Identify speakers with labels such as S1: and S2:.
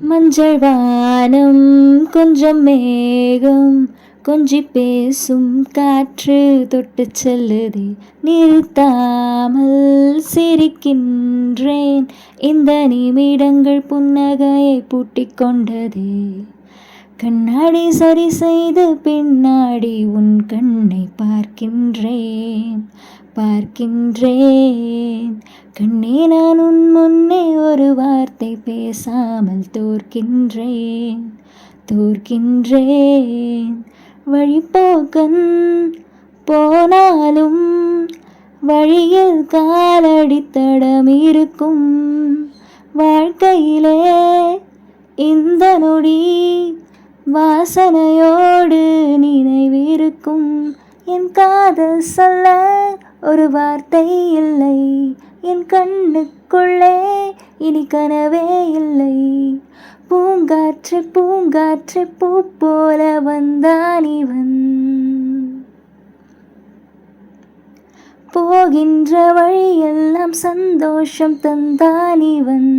S1: மஞ்சள் வானம் கொஞ்சம் மேகம் கொஞ்சி பேசும் காற்று தொட்டு செல்லுதே, நிறுத்தாமல் சிரிக்கின்றேன், இந்த நிமிடங்கள் புன்னகையை பூட்டிக் கொண்டதே. கண்ணாடி சரி செய்து பின்னாடி உன் கண்ணை பார்க்கின்றேன். கண்ணே, நான் உன் முன்னே ஒரு வார்த்தை பேசாமல் தோற்கின்றேன். வழிப்போக்கன் போனாலும் வழியில் காலடித்தடம் இருக்கும். வாழ்க்கையிலே இந்த நொடி வாசனையோடு நினைவிருக்கும். என் காதல் சொல்ல ஒரு வார்த்தை இல்லை, என் கண்ணுக்குள்ளே இனி கனவே இல்லை. பூங்காற்று பூ போல வந்தான் இவன், போகின்ற வழியெல்லாம் சந்தோஷம் தந்தான் இவன்.